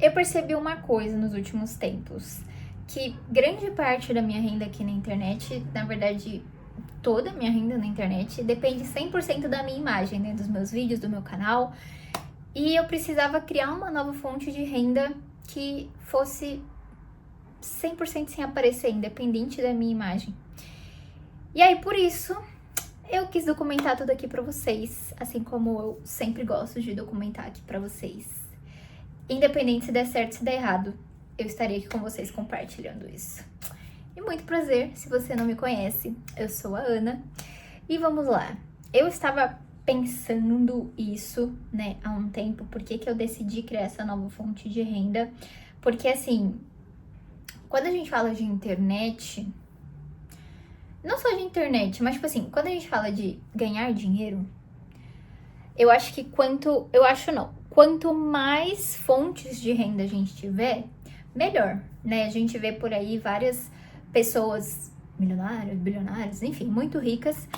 Eu percebi uma coisa nos últimos tempos, que grande parte da minha renda aqui na internet, na verdade, toda a minha renda na internet, depende 100% da minha imagem, né, dos meus vídeos, do meu canal, e eu precisava criar uma nova fonte de renda que fosse 100% sem aparecer, independente da minha imagem. E aí, por isso, eu quis documentar tudo aqui pra vocês, assim como eu sempre gosto de documentar aqui pra vocês. Independente se der certo ou se der errado, eu estarei aqui com vocês compartilhando isso. E muito prazer, se você não me conhece, eu sou a Ana. E vamos lá, eu estava pensando isso, né, há um tempo, por que eu decidi criar essa nova fonte de renda. Porque assim, quando a gente fala de internet, não só de internet, mas tipo assim, quando a gente fala de ganhar dinheiro, eu acho que quanto mais fontes de renda a gente tiver, melhor, né? A gente vê por aí várias pessoas milionárias, bilionárias, enfim, muito ricas,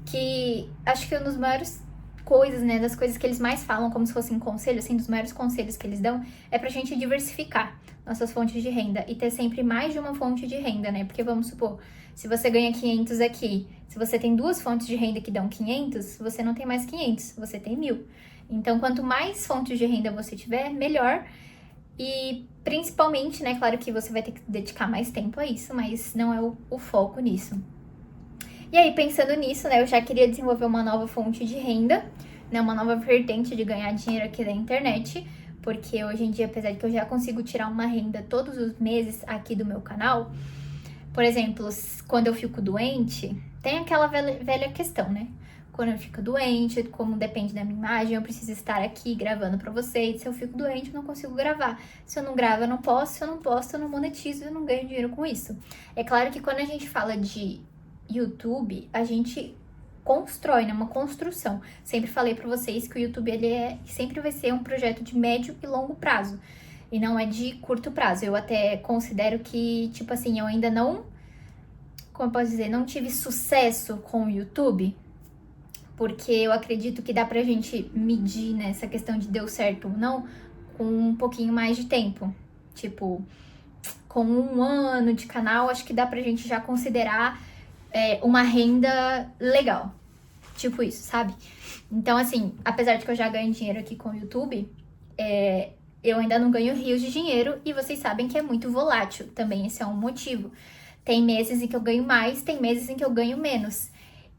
que acho que uma das maiores coisas, né, das coisas que eles mais falam, como se fossem conselhos, assim, dos maiores conselhos que eles dão, é pra gente diversificar nossas fontes de renda e ter sempre mais de uma fonte de renda, né? Porque vamos supor, se você ganha 500 aqui, se você tem duas fontes de renda que dão 500, você não tem mais 500, você tem 1.000. Então, quanto mais fontes de renda você tiver, melhor. E principalmente, né, claro que você vai ter que dedicar mais tempo a isso, mas não é o foco nisso. E aí, pensando nisso, né, eu já queria desenvolver uma nova fonte de renda, né, uma nova vertente de ganhar dinheiro aqui da internet, porque hoje em dia, apesar de que eu já consigo tirar uma renda todos os meses aqui do meu canal, por exemplo, quando eu fico doente, tem aquela velha questão, né? Quando eu fico doente, como depende da minha imagem, eu preciso estar aqui gravando pra vocês. Se eu fico doente, eu não consigo gravar. Se eu não gravo, eu não posso. Se eu não posto, eu não monetizo, eu não ganho dinheiro com isso. É claro que quando a gente fala de YouTube, a gente constrói, né? Uma construção. Sempre falei pra vocês que o YouTube, sempre vai ser um projeto de médio e longo prazo. E não é de curto prazo. Eu até considero que, tipo assim, eu ainda não... Como eu posso dizer? Não tive sucesso com o YouTube, porque eu acredito que dá pra gente medir, né, essa questão de deu certo ou não com um pouquinho mais de tempo. Tipo, com 1 ano de canal, acho que dá pra gente já considerar uma renda legal. Tipo isso, sabe? Então, assim, apesar de que eu já ganho dinheiro aqui com o YouTube, eu ainda não ganho rios de dinheiro e vocês sabem que é muito volátil. Também esse é um motivo. Tem meses em que eu ganho mais, tem meses em que eu ganho menos.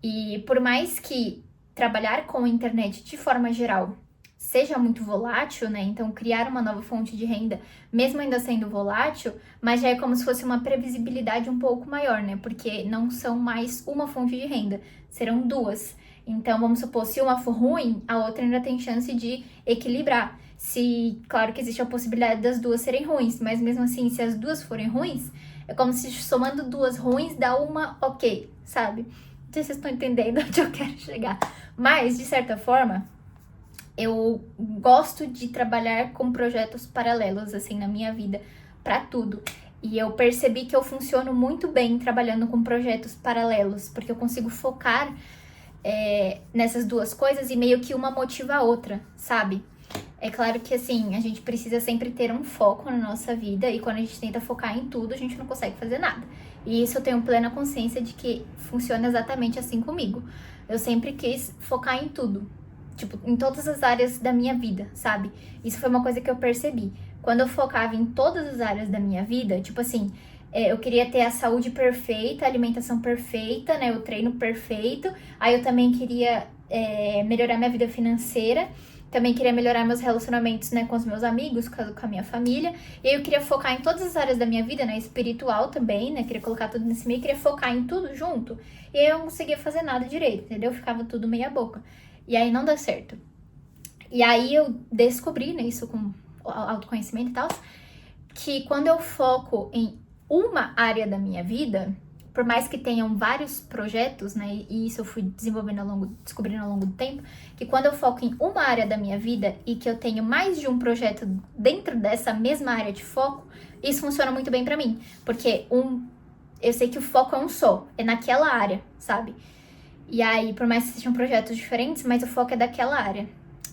E por mais que trabalhar com a internet de forma geral seja muito volátil, né? Então, criar uma nova fonte de renda, mesmo ainda sendo volátil, mas já é como se fosse uma previsibilidade um pouco maior, né? Porque não são mais uma fonte de renda, serão duas. Então, vamos supor, se uma for ruim, a outra ainda tem chance de equilibrar. Claro que existe a possibilidade das duas serem ruins, mas mesmo assim, se as duas forem ruins, é como se somando duas ruins dá uma ok, sabe? Não sei se vocês estão entendendo onde eu quero chegar. Mas, de certa forma, eu gosto de trabalhar com projetos paralelos, assim, na minha vida, pra tudo. E eu percebi que eu funciono muito bem trabalhando com projetos paralelos, porque eu consigo focar nessas duas coisas e meio que uma motiva a outra, sabe? É claro que, assim, a gente precisa sempre ter um foco na nossa vida e quando a gente tenta focar em tudo, a gente não consegue fazer nada. E isso eu tenho plena consciência de que funciona exatamente assim comigo. Eu sempre quis focar em tudo, tipo, em todas as áreas da minha vida, sabe? Isso foi uma coisa que eu percebi. Quando eu focava em todas as áreas da minha vida, tipo assim, eu queria ter a saúde perfeita, a alimentação perfeita, né? O treino perfeito. Aí eu também queria melhorar minha vida financeira. Também queria melhorar meus relacionamentos, né, com os meus amigos, com a minha família. E aí eu queria focar em todas as áreas da minha vida, né, espiritual também, né, queria colocar tudo nesse meio, queria focar em tudo junto. E aí eu não conseguia fazer nada direito, entendeu? Ficava tudo meia boca. E aí não dá certo. E aí eu descobri, né, isso com autoconhecimento e tal, que quando eu foco em uma área da minha vida, por mais que tenham vários projetos, né, e isso eu fui descobrindo ao longo do tempo, que quando eu foco em uma área da minha vida e que eu tenho mais de um projeto dentro dessa mesma área de foco, isso funciona muito bem pra mim, porque eu sei que o foco é um só, é naquela área, sabe? E aí, por mais que sejam projetos diferentes, mas o foco é daquela área.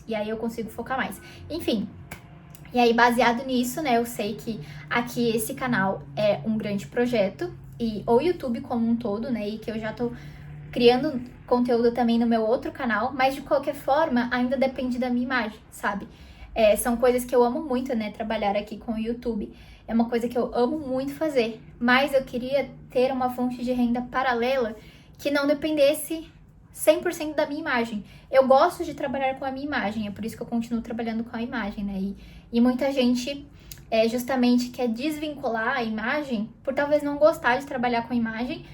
E aí eu consigo focar mais. Enfim, E aí, baseado nisso, né, eu sei que aqui esse canal é um grande projeto, e o YouTube como um todo, né, e que eu já tô criando conteúdo também no meu outro canal, mas de qualquer forma, ainda depende da minha imagem, sabe? São coisas que eu amo muito, né, trabalhar aqui com o YouTube. É uma coisa que eu amo muito fazer, mas eu queria ter uma fonte de renda paralela que não dependesse 100% da minha imagem. Eu gosto de trabalhar com a minha imagem, é por isso que eu continuo trabalhando com a imagem, né? E muita gente justamente quer desvincular a imagem por talvez não gostar de trabalhar com a imagem,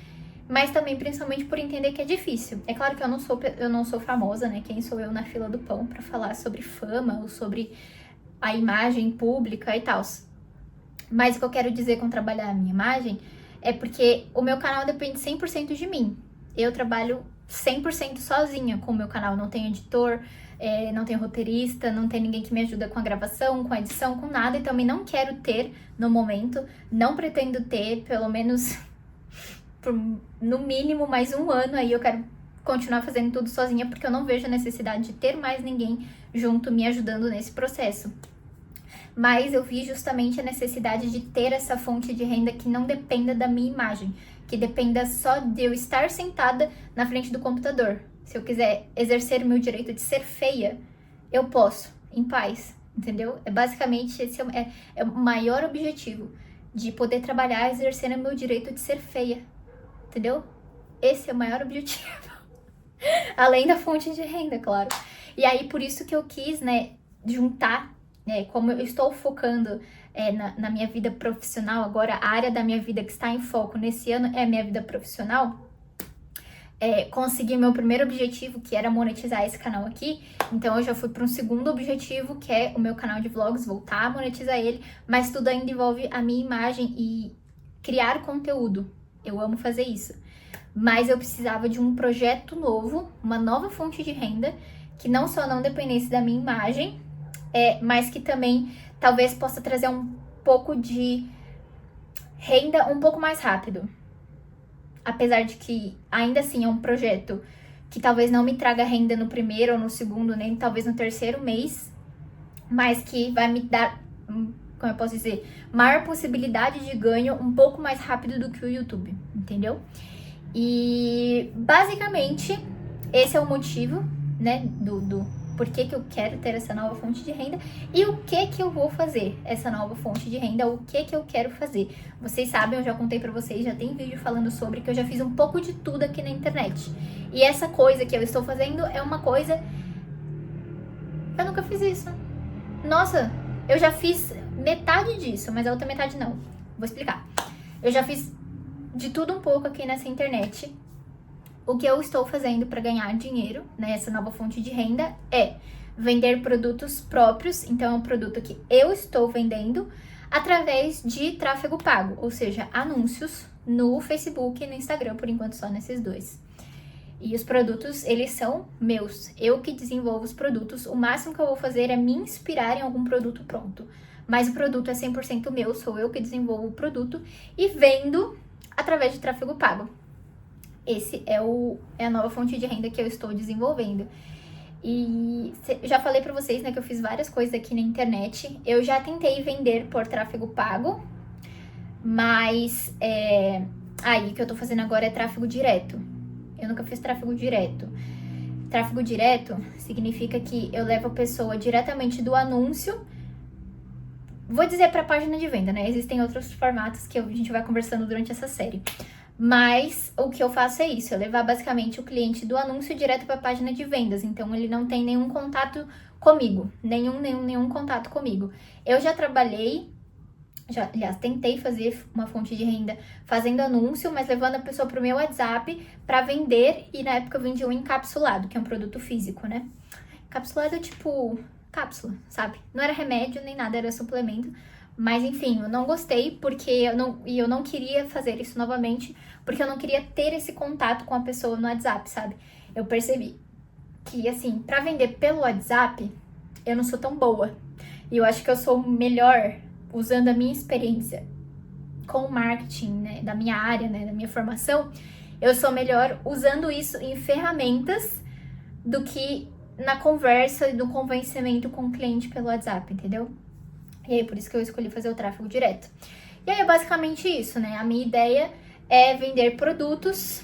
mas também principalmente por entender que é difícil. É claro que eu não sou famosa, né? Quem sou eu na fila do pão para falar sobre fama ou sobre a imagem pública e tal. Mas o que eu quero dizer com trabalhar a minha imagem é porque o meu canal depende 100% de mim. Eu trabalho 100% sozinha com o meu canal, não tenho editor, não tenho roteirista, não tem ninguém que me ajuda com a gravação, com a edição, com nada, e também não quero ter no momento, não pretendo ter, pelo menos por, no mínimo mais um ano aí eu quero continuar fazendo tudo sozinha, porque eu não vejo a necessidade de ter mais ninguém junto me ajudando nesse processo. Mas eu vi justamente a necessidade de ter essa fonte de renda que não dependa da minha imagem, que dependa só de eu estar sentada na frente do computador. Se eu quiser exercer o meu direito de ser feia, eu posso, em paz, entendeu? Basicamente esse é o maior objetivo, de poder trabalhar exercendo o meu direito de ser feia, entendeu? Esse é o maior objetivo. Além da fonte de renda, claro. E aí, por isso que eu quis, né, juntar, como eu estou focando na minha vida profissional agora, a área da minha vida que está em foco nesse ano é a minha vida profissional, consegui meu primeiro objetivo, que era monetizar esse canal aqui. Então eu já fui para um segundo objetivo, que é o meu canal de vlogs, voltar a monetizar ele, mas tudo ainda envolve a minha imagem e criar conteúdo. Eu amo fazer isso. Mas eu precisava de um projeto novo, uma nova fonte de renda, que não só não dependesse da minha imagem, mas que também talvez possa trazer um pouco de renda um pouco mais rápido. Apesar de que ainda assim é um projeto que talvez não me traga renda no primeiro ou no segundo, nem talvez no terceiro mês, mas que vai me dar, como eu posso dizer, maior possibilidade de ganho um pouco mais rápido do que o YouTube, entendeu? E basicamente esse é o motivo, né, do porquê que eu quero ter essa nova fonte de renda e o que eu vou fazer essa nova fonte de renda, o que eu quero fazer. Vocês sabem, eu já contei pra vocês, já tem vídeo falando sobre, que eu já fiz um pouco de tudo aqui na internet. E essa coisa que eu estou fazendo é uma coisa... Eu nunca fiz isso. Nossa, eu já fiz metade disso, mas a outra metade não. Vou explicar. Eu já fiz de tudo um pouco aqui nessa internet. O que eu estou fazendo para ganhar dinheiro, né, essa nova fonte de renda, é vender produtos próprios. Então, é um produto que eu estou vendendo através de tráfego pago, ou seja, anúncios no Facebook e no Instagram, por enquanto só nesses dois. E os produtos, eles são meus. Eu que desenvolvo os produtos. O máximo que eu vou fazer é me inspirar em algum produto pronto. Mas o produto é 100% meu, sou eu que desenvolvo o produto e vendo através de tráfego pago. Esse é a nova fonte de renda que eu estou desenvolvendo. E já falei pra vocês, né, que eu fiz várias coisas aqui na internet. Eu já tentei vender por tráfego pago, mas aí o que eu tô fazendo agora é tráfego direto. Eu nunca fiz tráfego direto. Tráfego direto significa que eu levo a pessoa diretamente do anúncio, vou dizer pra página de venda, né? Existem outros formatos que a gente vai conversando durante essa série. Mas o que eu faço é isso, eu levar basicamente o cliente do anúncio direto para a página de vendas. Então ele não tem nenhum contato comigo, nenhum contato comigo. Eu já trabalhei, aliás, tentei fazer uma fonte de renda fazendo anúncio, mas levando a pessoa para o meu WhatsApp para vender, e na época eu vendi um encapsulado, que é um produto físico, né? Encapsulado é tipo cápsula, sabe? Não era remédio nem nada, era suplemento. Mas enfim, eu não gostei porque eu não queria fazer isso novamente, porque eu não queria ter esse contato com a pessoa no WhatsApp, sabe? Eu percebi que, assim, pra vender pelo WhatsApp, eu não sou tão boa. E eu acho que eu sou melhor usando a minha experiência com o marketing, né, da minha área, né, da minha formação. Eu sou melhor usando isso em ferramentas do que na conversa e no convencimento com o cliente pelo WhatsApp, entendeu? E aí, por isso que eu escolhi fazer o tráfego direto. E aí, é basicamente isso, né? A minha ideia é vender produtos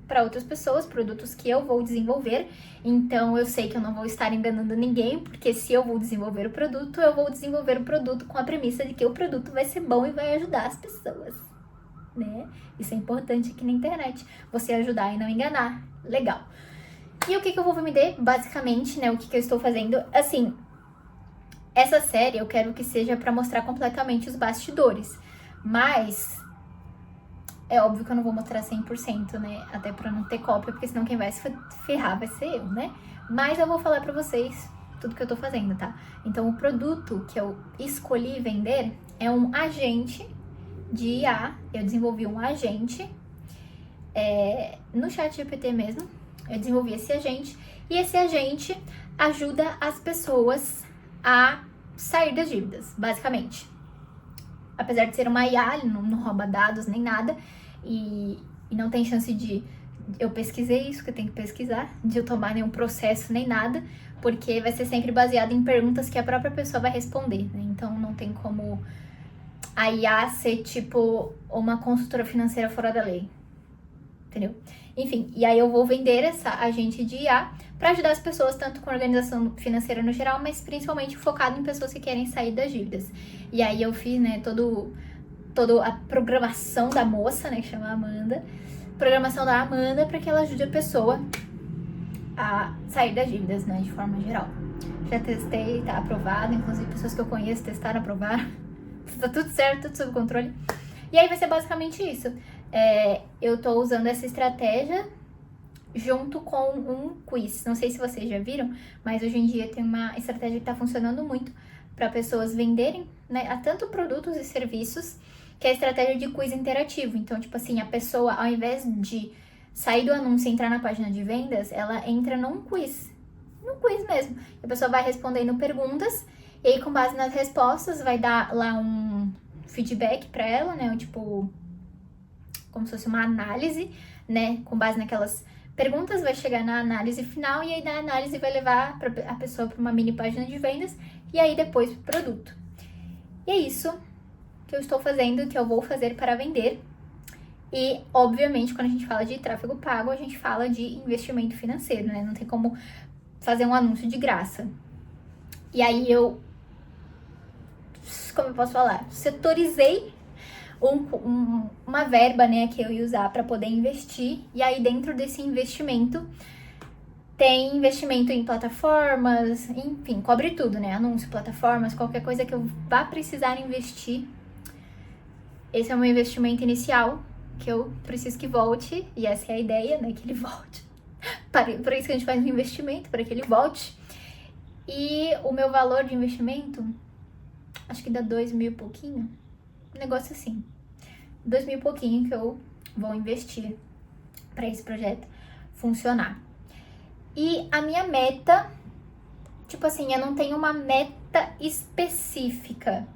para outras pessoas, produtos que eu vou desenvolver. Então, eu sei que eu não vou estar enganando ninguém, porque se eu vou desenvolver o produto, eu vou desenvolver o produto com a premissa de que o produto vai ser bom e vai ajudar as pessoas, né? Isso é importante aqui na internet, você ajudar e não enganar. Legal. E o que eu vou vender, basicamente, né? O que eu estou fazendo, assim... Essa série eu quero que seja pra mostrar completamente os bastidores, mas é óbvio que eu não vou mostrar 100%, né? Até pra não ter cópia, porque senão quem vai se ferrar vai ser eu, né? Mas eu vou falar pra vocês tudo que eu tô fazendo, tá? Então, o produto que eu escolhi vender é um agente de IA. Eu desenvolvi um agente no ChatGPT mesmo. Eu desenvolvi esse agente e esse agente ajuda as pessoas a sair das dívidas, basicamente. Apesar de ser uma IA, ele não rouba dados nem nada, e não tem chance de eu pesquisei isso que eu tenho que pesquisar, de eu tomar nenhum processo nem nada, porque vai ser sempre baseado em perguntas que a própria pessoa vai responder, né? Então não tem como a IA ser tipo uma consultora financeira fora da lei, entendeu? Enfim, e aí eu vou vender essa agente de IA para ajudar as pessoas, tanto com organização financeira no geral, mas principalmente focado em pessoas que querem sair das dívidas. E aí eu fiz, né, toda a programação da moça, né, que chama Amanda, programação da Amanda para que ela ajude a pessoa a sair das dívidas, né, de forma geral. Já testei, tá aprovado, inclusive pessoas que eu conheço testaram, aprovaram, tá tudo certo, tudo sob controle. E aí vai ser basicamente isso. Eu tô usando essa estratégia junto com um quiz. Não sei se vocês já viram, mas hoje em dia tem uma estratégia que tá funcionando muito para pessoas venderem, né, a tanto produtos e serviços, que é a estratégia de quiz interativo. Então, tipo assim, a pessoa, ao invés de sair do anúncio e entrar na página de vendas, ela entra num quiz mesmo. A pessoa vai respondendo perguntas, e aí com base nas respostas vai dar lá um feedback para ela, né, tipo, como se fosse uma análise, né, com base naquelas perguntas, vai chegar na análise final, e aí da análise vai levar a pessoa para uma mini página de vendas, e aí depois pro produto. E é isso que eu estou fazendo, que eu vou fazer para vender. E, obviamente, quando a gente fala de tráfego pago, a gente fala de investimento financeiro, né? Não tem como fazer um anúncio de graça. E aí como eu posso falar? Setorizei uma verba, né, que eu ia usar para poder investir. E aí, dentro desse investimento, tem investimento em plataformas, enfim, cobre tudo, né? Anúncio, plataformas, qualquer coisa que eu vá precisar investir. Esse é o meu investimento inicial, que eu preciso que volte, e essa é a ideia, né, que ele volte. Por isso que a gente faz um investimento, para que ele volte. E o meu valor de investimento, acho que dá 2.000 e pouquinho, um negócio assim. 2.000 e pouquinho que eu vou investir para esse projeto funcionar. E a minha meta, tipo assim, eu não tenho uma meta específica,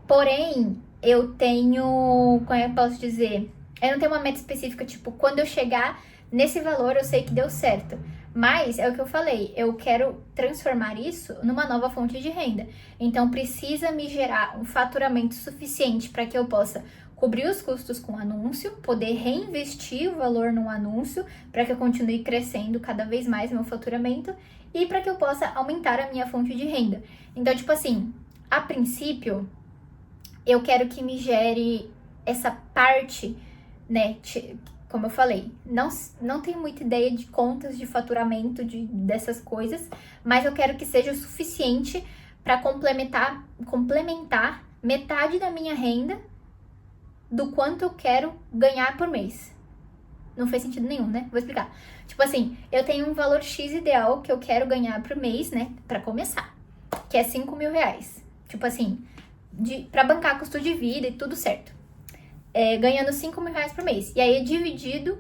porém, eu tenho, como eu posso dizer, eu não tenho uma meta específica, tipo, quando eu chegar nesse valor, eu sei que deu certo. Mas, é o que eu falei, eu quero transformar isso numa nova fonte de renda. Então, precisa me gerar um faturamento suficiente para que eu possa cobrir os custos com anúncio, poder reinvestir o valor no anúncio, para que eu continue crescendo cada vez mais meu faturamento e para que eu possa aumentar a minha fonte de renda. Então, tipo assim, a princípio, eu quero que me gere essa parte, né, como eu falei, não tenho muita ideia de contas de faturamento dessas coisas, mas eu quero que seja o suficiente para complementar metade da minha renda do quanto eu quero ganhar por mês. Não fez sentido nenhum, né? Vou explicar. Tipo assim, eu tenho um valor X ideal que eu quero ganhar por mês, né, para começar, que é 5.000 reais. Tipo assim, para bancar custo de vida e tudo certo. Ganhando 5.000 reais por mês. E aí é dividido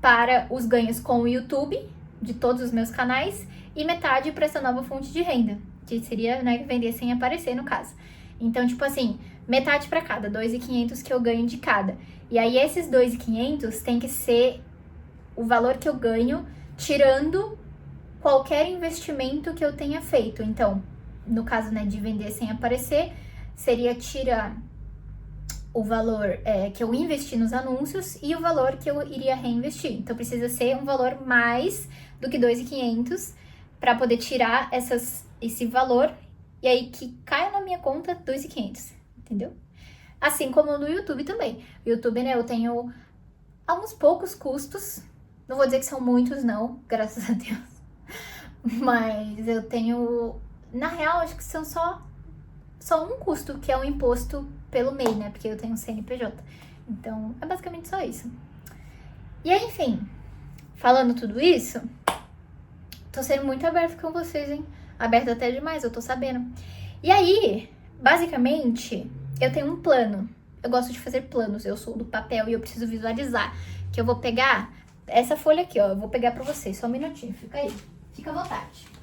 para os ganhos com o YouTube, de todos os meus canais, e metade para essa nova fonte de renda, que seria, né, vender sem aparecer, no caso. Então, tipo assim, metade para cada, 2.500 que eu ganho de cada. E aí esses 2.500 tem que ser o valor que eu ganho, tirando qualquer investimento que eu tenha feito. Então, no caso, né, de vender sem aparecer, seria tirar o valor que eu investi nos anúncios e o valor que eu iria reinvestir. Então, precisa ser um valor mais do que 2.500 para poder tirar esse valor e aí que caia na minha conta 2.500, entendeu? Assim como no YouTube também. O YouTube, né, eu tenho alguns poucos custos. Não vou dizer que são muitos, não, graças a Deus. Mas eu tenho... Na real, acho que são só um custo, que é o imposto pelo MEI, né? Porque eu tenho um CNPJ. Então, é basicamente só isso. E aí, enfim, falando tudo isso, tô sendo muito aberta com vocês, hein? Aberta até demais, eu tô sabendo. E aí, basicamente, eu tenho um plano. Eu gosto de fazer planos, eu sou do papel e eu preciso visualizar. Que eu vou pegar essa folha aqui, ó. Eu vou pegar pra vocês, só um minutinho, fica aí. Fica à vontade.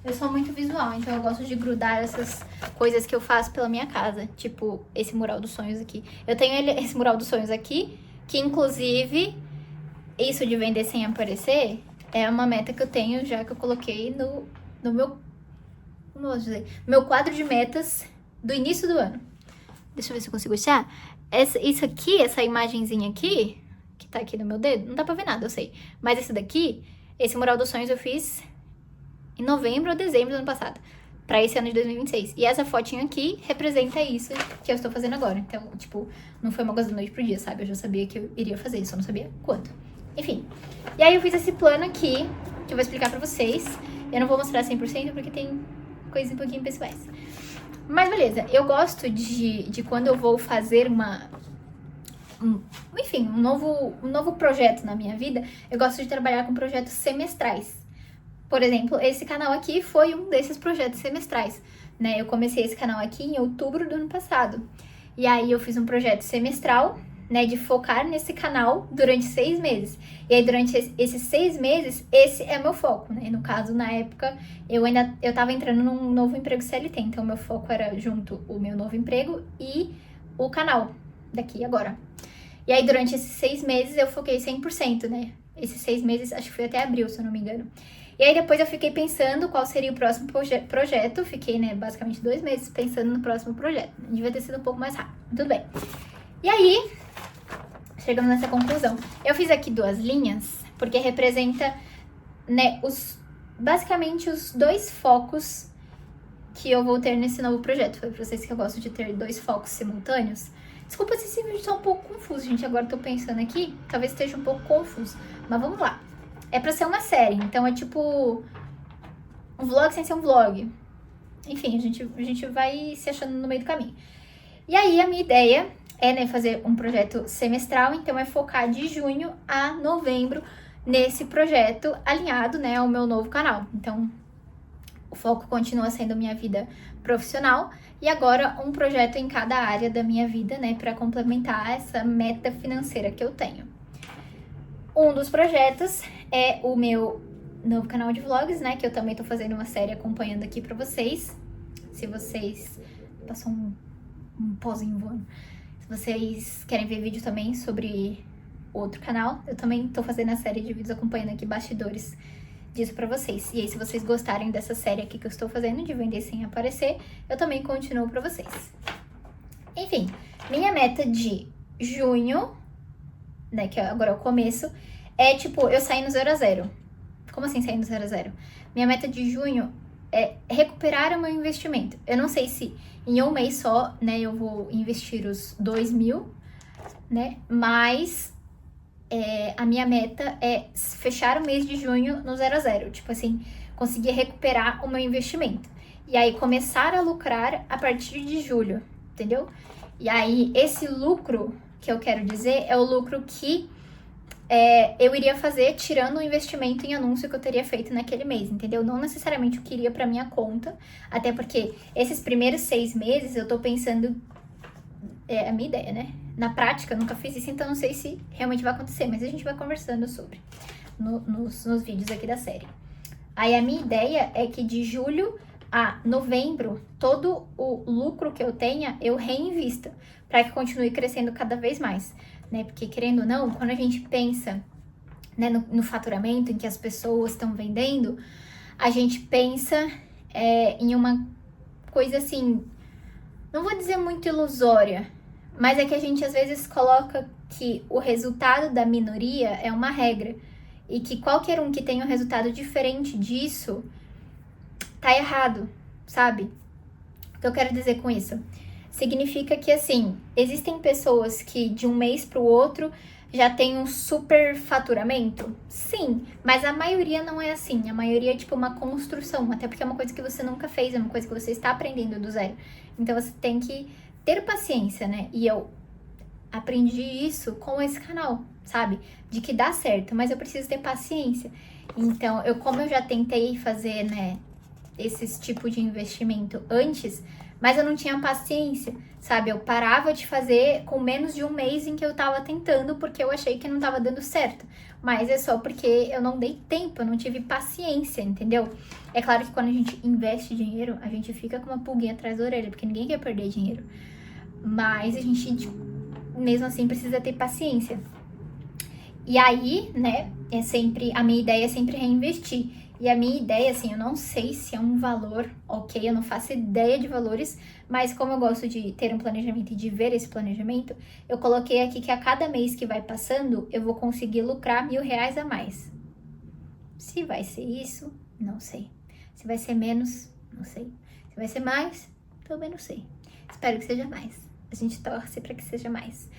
Eu sou muito visual, então eu gosto de grudar essas coisas que eu faço pela minha casa. Tipo, esse mural dos sonhos aqui. Eu tenho esse mural dos sonhos aqui, que inclusive, isso de vender sem aparecer, é uma meta que eu tenho já que eu coloquei no meu... Como eu posso dizer? Meu quadro de metas do início do ano. Deixa eu ver se eu consigo achar. Isso aqui, essa imagenzinha aqui, que tá aqui no meu dedo, não dá pra ver nada, eu sei. Mas esse daqui, esse mural dos sonhos eu fiz em novembro ou dezembro do ano passado, pra esse ano de 2026. E essa fotinha aqui representa isso que eu estou fazendo agora. Então, tipo, não foi uma coisa da noite pro dia, sabe? Eu já sabia que eu iria fazer isso, só não sabia quanto. Enfim. E aí eu fiz esse plano aqui, que eu vou explicar pra vocês. Eu não vou mostrar 100% porque tem coisas um pouquinho pessoais. Mas beleza, eu gosto de quando eu vou fazer enfim, um novo projeto na minha vida, eu gosto de trabalhar com projetos semestrais. Por exemplo, esse canal aqui foi um desses projetos semestrais, né? Eu comecei esse canal aqui em outubro do ano passado. E aí eu fiz um projeto semestral, né, de focar nesse canal durante 6 meses. E aí durante esses 6 meses, esse é meu foco, né? No caso, na época, eu tava entrando num novo emprego CLT, então meu foco era junto o meu novo emprego e o canal daqui agora. E aí durante esses 6 meses eu foquei 100%, né? Esses 6 meses, acho que foi até abril, se eu não me engano. E aí depois eu fiquei pensando qual seria o próximo projeto. Fiquei, né, basicamente 2 meses pensando no próximo projeto. Devia ter sido um pouco mais rápido, tudo bem. E aí, chegamos nessa conclusão. Eu fiz aqui 2 linhas, porque representa, né, basicamente os 2 focos que eu vou ter nesse novo projeto. Falei pra vocês que eu gosto de ter 2 focos simultâneos. Desculpa se esse vídeo tá um pouco confuso, gente. Agora eu tô pensando aqui, talvez esteja um pouco confuso. Mas vamos lá. É pra ser uma série, então é tipo um vlog sem ser um vlog. Enfim, a gente vai se achando no meio do caminho. E aí a minha ideia é, né, fazer um projeto semestral, então é focar de junho a novembro nesse projeto alinhado, né, ao meu novo canal. Então, o foco continua sendo minha vida profissional e agora um projeto em cada área da minha vida, né, para complementar essa meta financeira que eu tenho. Um dos projetos é o meu novo canal de vlogs, né? Que eu também tô fazendo uma série acompanhando aqui pra vocês. Se vocês... Passou um pozinho voando. Se vocês querem ver vídeo também sobre outro canal, eu também tô fazendo a série de vídeos acompanhando aqui bastidores disso pra vocês. E aí, se vocês gostarem dessa série aqui que eu estou fazendo, de vender sem aparecer, eu também continuo pra vocês. Enfim, minha meta de junho, né, que agora é o começo, é tipo, eu sair no 0 a 0. Como assim sair no 0 a 0? Minha meta de junho é recuperar o meu investimento. Eu não sei se em um mês só, né, eu vou investir os 2.000, né, mas a minha meta é fechar o mês de junho no 0 a 0. Tipo assim, conseguir recuperar o meu investimento. E aí começar a lucrar a partir de julho, entendeu? E aí esse lucro que eu quero dizer é o lucro que eu iria fazer tirando o investimento em anúncio que eu teria feito naquele mês, entendeu? Não necessariamente o que iria pra minha conta, até porque esses primeiros 6 meses eu tô pensando, a minha ideia, né? Na prática, eu nunca fiz isso, então não sei se realmente vai acontecer, mas a gente vai conversando sobre nos vídeos aqui da série. Aí a minha ideia é que de julho a novembro, todo o lucro que eu tenha, eu reinvista, para que continue crescendo cada vez mais, né? Porque, querendo ou não, quando a gente pensa né, no faturamento em que as pessoas estão vendendo, a gente pensa em uma coisa assim, não vou dizer muito ilusória, mas é que a gente às vezes coloca que o resultado da minoria é uma regra e que qualquer um que tenha um resultado diferente disso tá errado, sabe? O que eu quero dizer com isso? Significa que, assim, existem pessoas que de um mês para o outro já tem um super faturamento? Sim, mas a maioria não é assim. A maioria é tipo uma construção, até porque é uma coisa que você nunca fez, é uma coisa que você está aprendendo do zero. Então você tem que ter paciência, né? E eu aprendi isso com esse canal, sabe? De que dá certo, mas eu preciso ter paciência. Então, como eu já tentei fazer, né, esse tipo de investimento antes, mas eu não tinha paciência, sabe? Eu parava de fazer com menos de um mês em que eu tava tentando, porque eu achei que não tava dando certo. Mas é só porque eu não dei tempo, eu não tive paciência, entendeu? É claro que quando a gente investe dinheiro, a gente fica com uma pulguinha atrás da orelha, porque ninguém quer perder dinheiro. Mas a gente, mesmo assim, precisa ter paciência. E aí, né, a minha ideia é sempre reinvestir. E a minha ideia, assim, eu não sei se é um valor, ok, eu não faço ideia de valores, mas como eu gosto de ter um planejamento e de ver esse planejamento, eu coloquei aqui que a cada mês que vai passando, eu vou conseguir lucrar R$1.000 a mais. Se vai ser isso, não sei. Se vai ser menos, não sei. Se vai ser mais, também não sei. Espero que seja mais. A gente torce para que seja mais.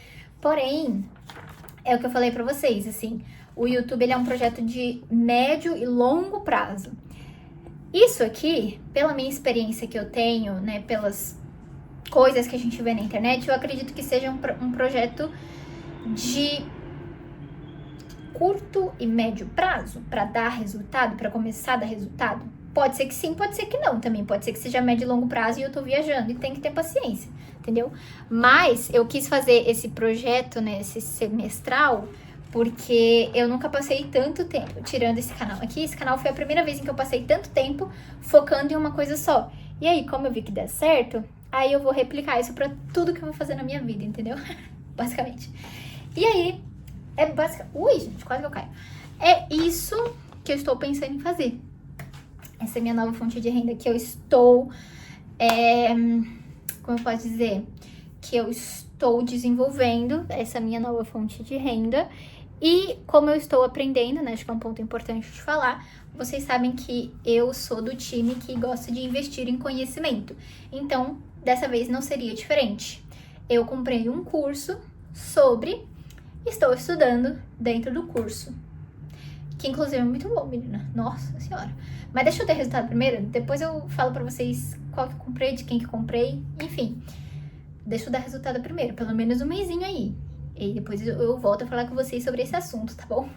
Porém, é o que eu falei para vocês, assim, o YouTube ele é um projeto de médio e longo prazo. Isso aqui, pela minha experiência que eu tenho, né, pelas coisas que a gente vê na internet, eu acredito que seja um projeto de curto e médio prazo, para dar resultado, para começar a dar resultado. Pode ser que sim, pode ser que não também. Pode ser que seja médio e longo prazo e eu tô viajando e tem que ter paciência, entendeu? Mas eu quis fazer esse projeto, né, esse semestral, porque eu nunca passei tanto tempo tirando esse canal aqui. Esse canal foi a primeira vez em que eu passei tanto tempo focando em uma coisa só. E aí, como eu vi que der certo, aí eu vou replicar isso pra tudo que eu vou fazer na minha vida, entendeu? Basicamente. E aí, ui, gente, quase que eu caio. É isso que eu estou pensando em fazer. Essa é a minha nova fonte de renda que eu estou... como eu posso dizer? Que eu estou desenvolvendo essa minha nova fonte de renda. E como eu estou aprendendo, né, acho que é um ponto importante de falar, vocês sabem que eu sou do time que gosta de investir em conhecimento. Então, dessa vez não seria diferente. Eu comprei um curso sobre, estou estudando dentro do curso. Que inclusive é muito bom, menina. Nossa senhora. Mas deixa eu ter resultado primeiro, depois eu falo pra vocês qual que eu comprei, de quem que comprei, enfim. Deixa eu dar resultado primeiro, pelo menos um mesinho aí. E depois eu volto a falar com vocês sobre esse assunto, tá bom?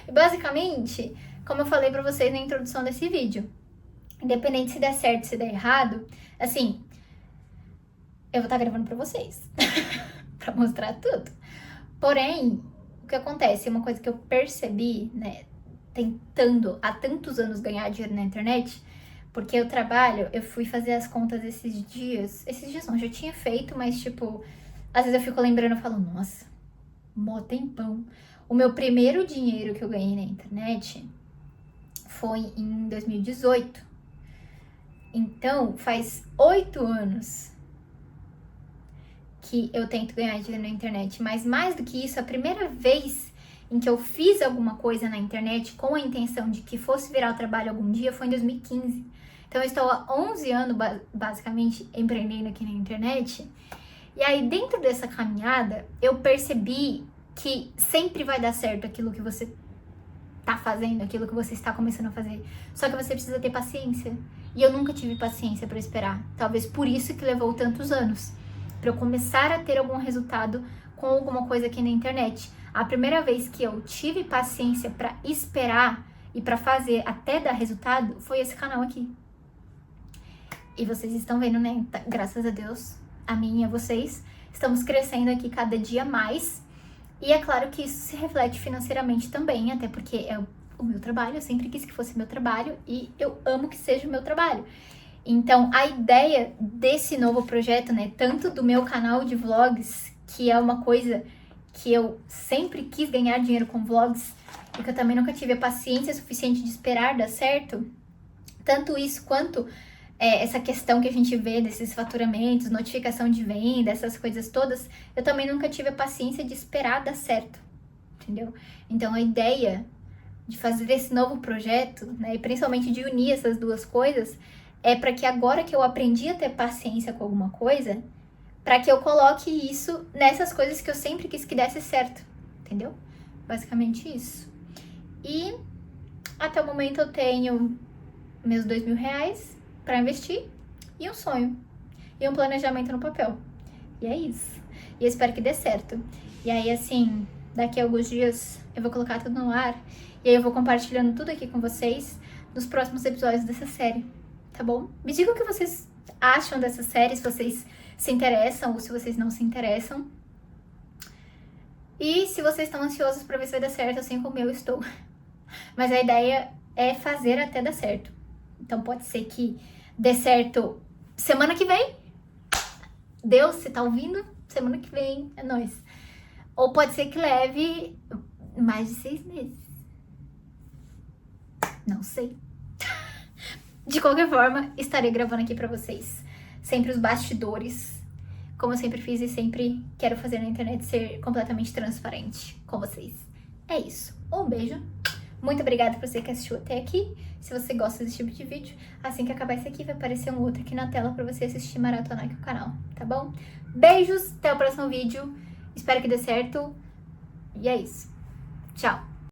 E basicamente, como eu falei pra vocês na introdução desse vídeo, independente se der certo, se der errado, assim, eu vou estar gravando pra vocês. Pra mostrar tudo. Porém, o que acontece, uma coisa que eu percebi, né, tentando há tantos anos ganhar dinheiro na internet, porque eu fui fazer as contas esses dias não, já tinha feito, mas tipo, às vezes eu fico lembrando e falo, nossa, mó tempão. O meu primeiro dinheiro que eu ganhei na internet foi em 2018. Então, faz 8 anos que eu tento ganhar dinheiro na internet, mas mais do que isso, a primeira vez em que eu fiz alguma coisa na internet com a intenção de que fosse virar o trabalho algum dia foi em 2015. Então eu estou há 11 anos basicamente empreendendo aqui na internet. E aí dentro dessa caminhada eu percebi que sempre vai dar certo aquilo que você tá fazendo, aquilo que você está começando a fazer. Só que você precisa ter paciência. E eu nunca tive paciência para esperar. Talvez por isso que levou tantos anos. Para eu começar a ter algum resultado com alguma coisa aqui na internet. A primeira vez que eu tive paciência para esperar e para fazer até dar resultado foi esse canal aqui. E vocês estão vendo, né? Graças a Deus, a mim e a vocês, estamos crescendo aqui cada dia mais. E é claro que isso se reflete financeiramente também, até porque é o meu trabalho, eu sempre quis que fosse meu trabalho e eu amo que seja o meu trabalho. Então, a ideia desse novo projeto, né, tanto do meu canal de vlogs, que é uma coisa que eu sempre quis ganhar dinheiro com vlogs e que eu também nunca tive a paciência suficiente de esperar dar certo, tanto isso quanto essa questão que a gente vê desses faturamentos, notificação de venda, essas coisas todas, eu também nunca tive a paciência de esperar dar certo, entendeu? Então a ideia de fazer esse novo projeto, né, e principalmente de unir essas duas coisas, é para que agora que eu aprendi a ter paciência com alguma coisa, para que eu coloque isso nessas coisas que eu sempre quis que desse certo, entendeu? Basicamente isso. E até o momento eu tenho meus R$2.000 para investir e um sonho e um planejamento no papel. E é isso. E eu espero que dê certo. E aí, assim, daqui a alguns dias eu vou colocar tudo no ar e aí eu vou compartilhando tudo aqui com vocês nos próximos episódios dessa série, tá bom? Me digam o que vocês acham dessa série, se vocês se interessam ou se vocês não se interessam. E se vocês estão ansiosos para ver se vai dar certo, assim como eu estou. Mas a ideia é fazer até dar certo. Então pode ser que dê certo semana que vem. Deus, você tá ouvindo? Semana que vem, é nóis. Ou pode ser que leve mais de 6 meses. Não sei. De qualquer forma, estarei gravando aqui pra vocês. Sempre os bastidores, como eu sempre fiz e sempre quero fazer na internet, ser completamente transparente com vocês. É isso. Um beijo. Muito obrigada por você que assistiu até aqui. Se você gosta desse tipo de vídeo, assim que acabar esse aqui, vai aparecer um outro aqui na tela pra você assistir e maratonar aqui o canal, tá bom? Beijos, até o próximo vídeo. Espero que dê certo. E é isso. Tchau.